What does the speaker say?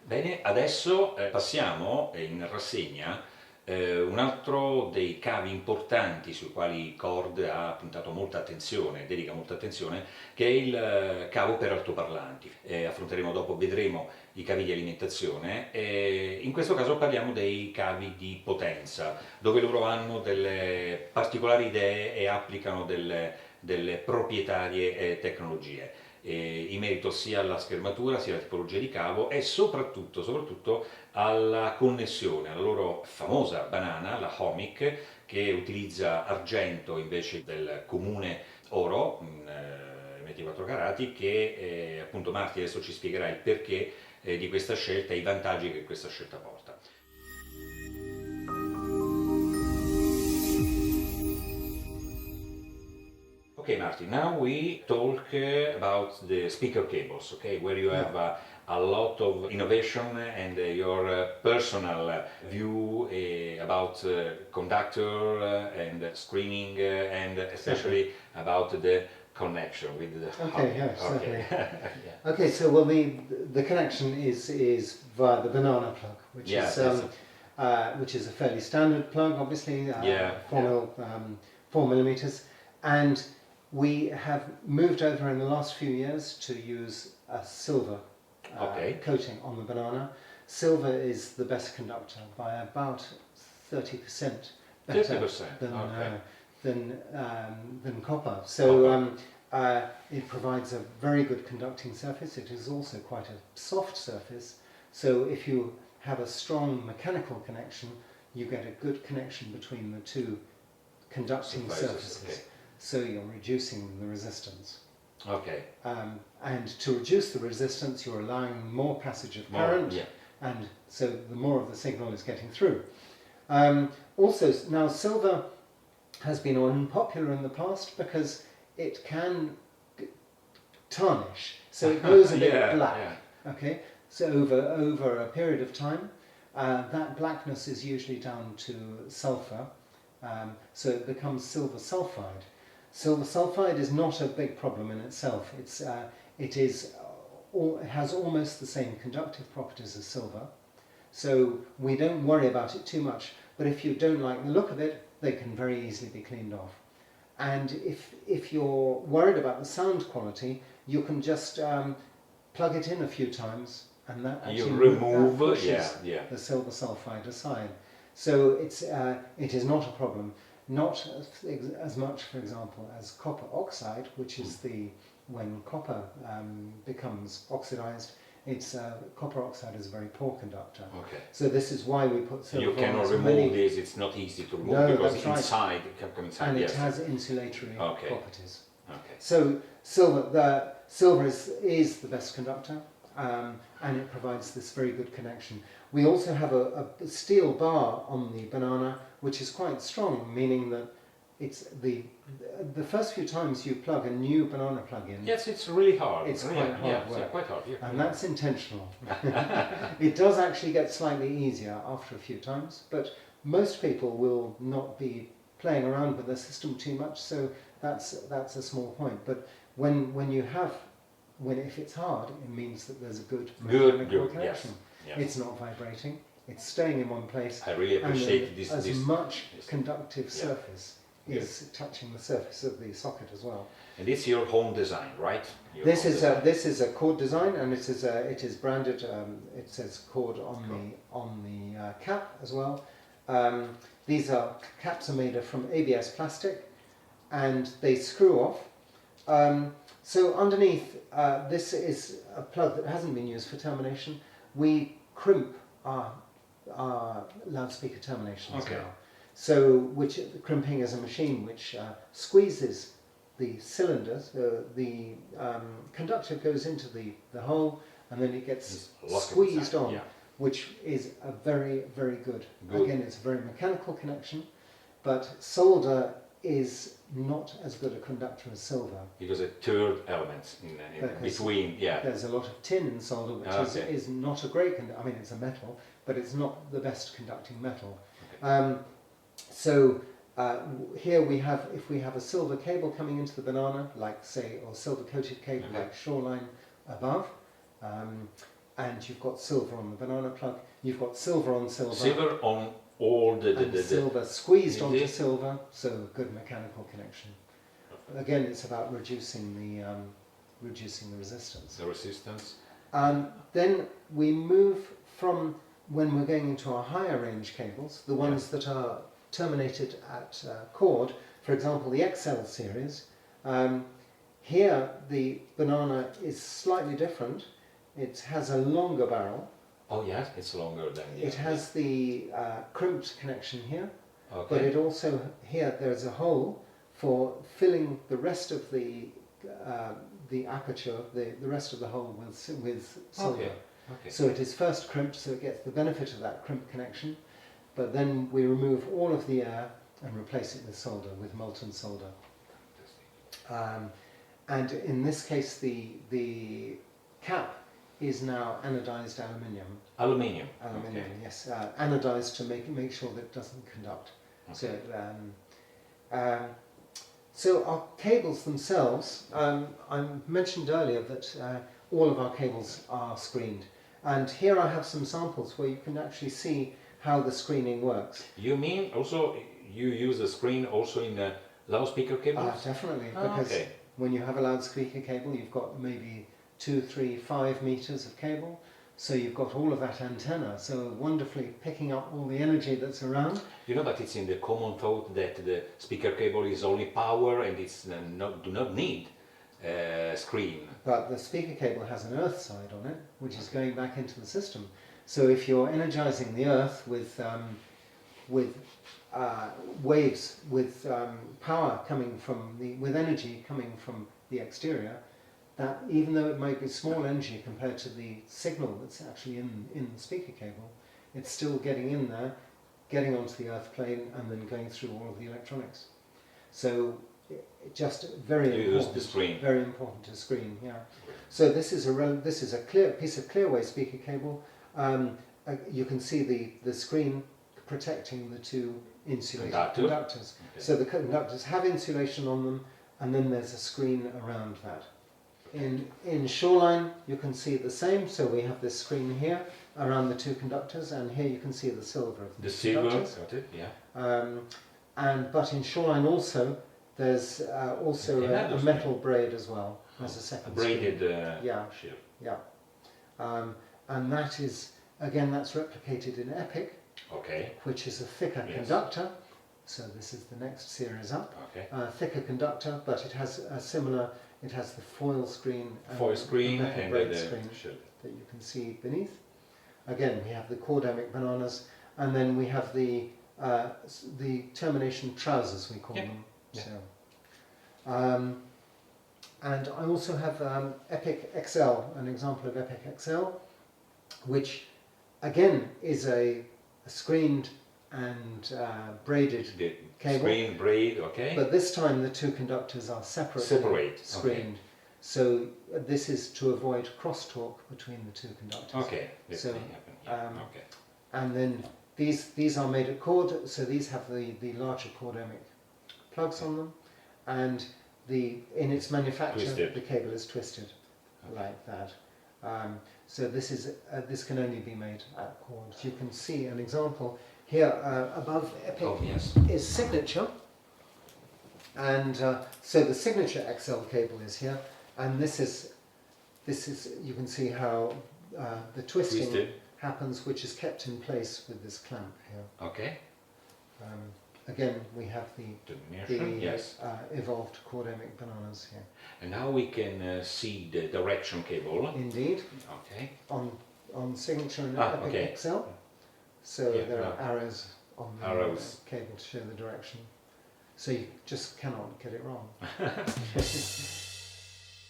Bene, adesso passiamo in rassegna un altro dei cavi importanti sui quali Chord ha puntato molta attenzione, dedica molta attenzione, che è il cavo per altoparlanti. Affronteremo dopo, vedremo i cavi di alimentazione e in questo caso parliamo dei cavi di potenza, dove loro hanno delle particolari idee e applicano delle proprietarie tecnologie in merito sia alla schermatura, sia alla tipologia di cavo e soprattutto alla connessione, alla loro famosa banana, la Homic, che utilizza argento invece del comune oro, 24 carati, che appunto Marti adesso ci spiegherà il perché di questa scelta e i vantaggi che questa scelta porta. Okay, Martin, now we talk about the speaker cables, okay, where you have a lot of innovation and your personal view about conductor and screening and especially about the connection with the Okay, yes, okay. Yeah. Okay, so well, the connection is via the banana plug, which is a fairly standard plug, obviously, 4 millimeters, and we have moved over in the last few years to use a silver coating on the banana. Silver is the best conductor by about 30% better 30%, than copper. So it provides a very good conducting surface. It is also quite a soft surface. So if you have a strong mechanical connection, you get a good connection between the two conducting surfaces. Okay. So you're reducing the resistance. Okay. And to reduce the resistance, you're allowing more passage of current, and so the more of the signal is getting through. Also, now silver has been unpopular in the past because it can tarnish, so it goes a bit black. Yeah. Okay, so over a period of time, that blackness is usually down to sulfur, so it becomes silver sulfide. Silver sulfide is not a big problem in itself. It has almost the same conductive properties as silver, so we don't worry about it too much. But if you don't like the look of it, they can very easily be cleaned off. And if you're worried about the sound quality, you can just plug it in a few times, and that actually pushes the silver sulfide aside. So it is not a problem. Not as much, for example, as copper oxide, which is when copper becomes oxidized, copper oxide is a very poor conductor. Okay. So this is why we put silver. You cannot remove this. It's not easy to remove because it's inside. And it has insulatory properties. Okay. So silver is the best conductor, and it provides this very good connection. We also have a steel bar on the banana, which is quite strong, meaning that it's the first few times you plug a new banana plug in. Yes, it's really hard. It's quite hard work. It's quite hard. Yeah. And that's intentional. It does actually get slightly easier after a few times, but most people will not be playing around with the system too much, so that's a small point. But if it's hard, it means that there's a good mechanical connection. Yes. It's not vibrating. It's staying in one place. I really appreciate this. As much conductive surface is touching the surface of the socket as well. And it's your home design, right? This is a Chord design, and it is branded. It says Chord on the cap as well. These caps are made from ABS plastic, and they screw off. So underneath, this is a plug that hasn't been used for termination. We crimp our loudspeaker terminations now. So, crimping is a machine which squeezes the cylinders. The conductor goes into the hole, and then it gets squeezed on, which is a very, very good. Again, it's a very mechanical connection, but solder is not as good a conductor as silver. Because a third element in between, There's a lot of tin in solder, which is not a great conductor. I mean, it's a metal, but it's not the best conducting metal. Okay. So here if we have a silver cable coming into the banana, like say, or silver coated cable like Shoreline above, and you've got silver on the banana plug. You've got silver on silver. Silver on all the silver squeezed onto this. silver, so a good mechanical connection. Again, it's about reducing the resistance. The resistance. Then we move from, when we're going into our higher range cables, the ones that are terminated at chord, for example the XL series. Here the banana is slightly different. It has a longer barrel. Oh yes, it's longer than the It has the crimped connection here, okay. but it also, here there's a hole for filling the rest of the aperture, the rest of the hole with silver. Okay. Okay. So it is first crimped, so it gets the benefit of that crimped connection, but then we remove all of the air and replace it with solder, with molten solder. And in this case the cap is now anodized aluminium. Aluminium. Aluminium, Okay. yes. Anodized to make sure that it doesn't conduct. Okay. So our cables themselves, I mentioned earlier that all of our cables are screened. And here I have some samples where you can actually see how the screening works. You mean also you use a screen also in the loudspeaker cables? Definitely, because okay. when you have a loudspeaker cable, you've got maybe 2, 3, 5 meters of cable. So you've got all of that antenna, so wonderfully picking up all the energy that's around. You know that it's in the common thought that the speaker cable is only power and it's do not need screen. But the speaker cable has an earth side on it, which is going back into the system. So if you're energizing the earth with waves, with power coming from with energy coming from the exterior, that even though it might be small energy compared to the signal that's actually in the speaker cable, it's still getting in there, getting onto the earth plane and then going through all of the electronics. So just very important. Use the screen. Very important to screen, yeah. So this is a clear piece of clear wave speaker cable. You can see the screen protecting the two insulated conductors. Okay. So the conductors have insulation on them, and then there's a screen around that. In shoreline, you can see the same. So we have this screen here around the two conductors, and here you can see the silver of the conductors. Got it, yeah. But in shoreline also, there's also a metal braid as well. There's a second braided ship. Yeah. And that is, again, that's replicated in EPIC, okay. which is a thicker conductor. So this is the next series up. Okay. Thicker conductor, but it has a similar. It has the foil screen and and braid screen that you can see beneath. Again, we have the chordemic bananas, and then we have the termination trousers, we call them. Yeah. So, and I also have EPIC XL, an example of EPIC XL, which again is a screened and braided cable. Screen, braid, okay. But this time the two conductors are separately screened. Okay. So this is to avoid crosstalk between the two conductors. Okay. So, okay. And then these are made at chord, so these have the larger chordemic plugs on them, and in its manufacture the cable is twisted like that. So this can only be made at chord. You can see an example here above EPIC is signature, and so the signature XL cable is here, and this is you can see how the twisting happens, which is kept in place with this clamp here. Okay. Again, we have the evolved chordemic bananas here. And now we can see the direction cable. Indeed. Okay. On signature and EPIC XL. So there are arrows on the cable to show the direction. So you just cannot get it wrong.